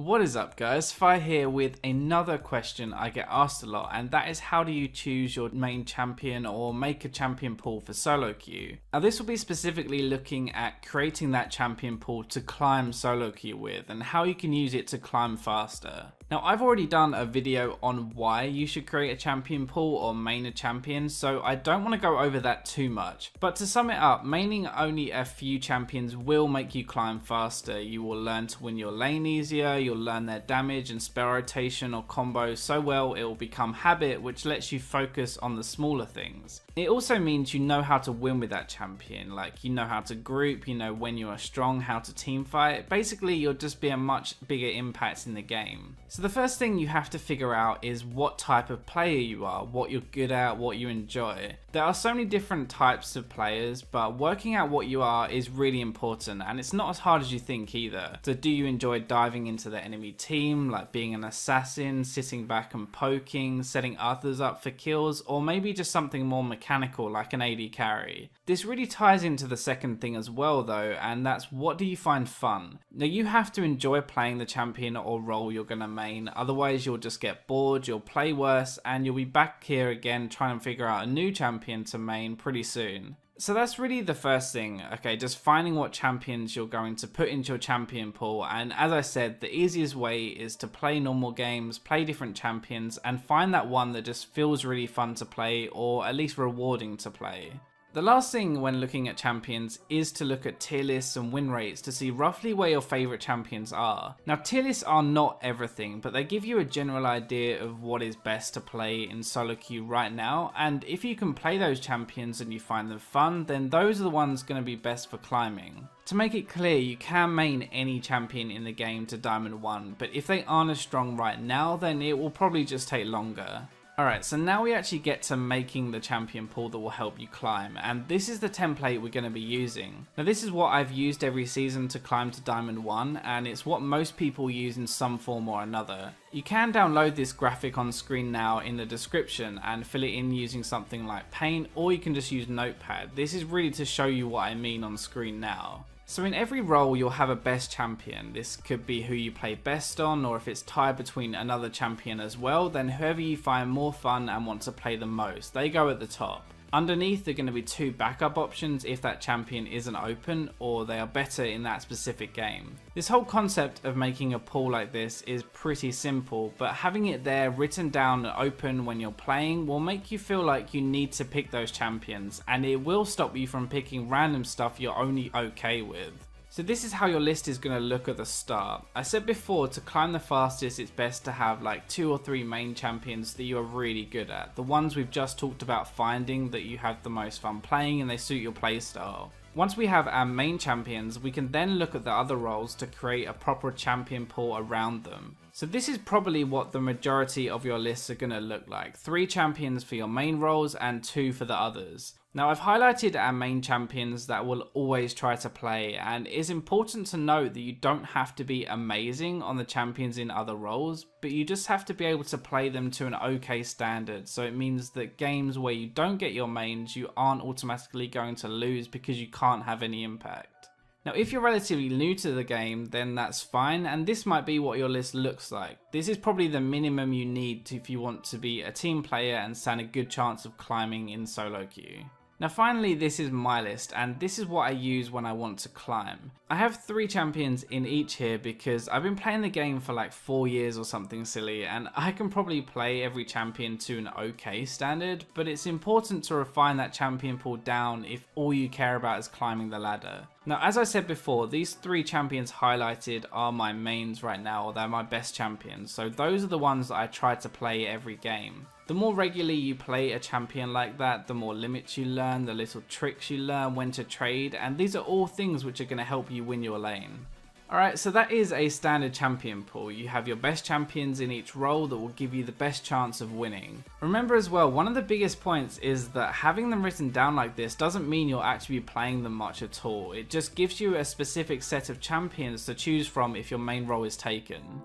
What is up guys, Fi here with another question I get asked a lot, and that is how do you choose your main champion or make a champion pool for solo queue. Now this will be specifically looking at creating that champion pool to climb solo queue with and how you can use it to climb faster. Now I've already done a video on why you should create a champion pool or main a champion, so I don't want to go over that too much. But to sum it up, maining only a few champions will make you climb faster. You will learn to win your lane easier, you'll learn their damage and spell rotation or combos so well it will become habit, which lets you focus on the smaller things. It also means you know how to win with that champion, like you know how to group, you know when you are strong, how to team fight. Basically you'll just be a much bigger impact in the game. So the first thing you have to figure out is what type of player you are, what you're good at, what you enjoy. There are so many different types of players, but working out what you are is really important, and it's not as hard as you think either. So do you enjoy diving into the enemy team, like being an assassin, sitting back and poking, setting others up for kills, or maybe just something more mechanical like an AD carry? This really ties into the second thing as well though, and that's what do you find fun? Now you have to enjoy playing the champion or role you're gonna main, otherwise you'll just get bored, you'll play worse, and you'll be back here again trying to figure out a new champion to main pretty soon. So that's really the first thing, okay, just finding what champions you're going to put into your champion pool. And as I said, the easiest way is to play normal games, play different champions, and find that one that just feels really fun to play, or at least rewarding to play. The last thing when looking at champions is to look at tier lists and win rates to see roughly where your favourite champions are. Now tier lists are not everything, but they give you a general idea of what is best to play in solo queue right now, and if you can play those champions and you find them fun, then those are the ones going to be best for climbing. To make it clear, you can main any champion in the game to Diamond 1, but if they aren't as strong right now, then it will probably just take longer. Alright, so now we actually get to making the champion pool that will help you climb, and this is the template we're going to be using. Now this is what I've used every season to climb to Diamond 1, and it's what most people use in some form or another. You can download this graphic on screen now in the description and fill it in using something like Paint, or you can just use Notepad. This is really to show you what I mean on screen now. So in every role you'll have a best champion. This could be who you play best on, or if it's tied between another champion as well, then whoever you find more fun and want to play the most, they go at the top. Underneath there are going to be two backup options if that champion isn't open or they are better in that specific game. This whole concept of making a pool like this is pretty simple, but having it there written down open when you're playing will make you feel like you need to pick those champions, and it will stop you from picking random stuff you're only okay with. So this is how your list is going to look at the start. I said before, to climb the fastest it's best to have like 2 or 3 main champions that you are really good at. The ones we've just talked about finding that you have the most fun playing and they suit your playstyle. Once we have our main champions, we can then look at the other roles to create a proper champion pool around them. So this is probably what the majority of your lists are going to look like. 3 champions for your main roles and 2 for the others. Now I've highlighted our main champions that will always try to play, and it's important to note that you don't have to be amazing on the champions in other roles, but you just have to be able to play them to an okay standard. So it means that games where you don't get your mains, you aren't automatically going to lose because you can't have any impact. Now if you're relatively new to the game, then that's fine, and this might be what your list looks like. This is probably the minimum you need if you want to be a team player and stand a good chance of climbing in solo queue. Now finally, this is my list, and this is what I use when I want to climb. I have 3 champions in each here because I've been playing the game for like 4 years or something silly, and I can probably play every champion to an okay standard, but it's important to refine that champion pool down if all you care about is climbing the ladder. Now as I said before, these 3 champions highlighted are my mains right now, or they're my best champions, so those are the ones that I try to play every game. The more regularly you play a champion like that, the more limits you learn, the little tricks you learn, when to trade, and these are all things which are going to help you win your lane. Alright, so that is a standard champion pool. You have your best champions in each role that will give you the best chance of winning. Remember as well, one of the biggest points is that having them written down like this doesn't mean you'll actually be playing them much at all. It just gives you a specific set of champions to choose from if your main role is taken.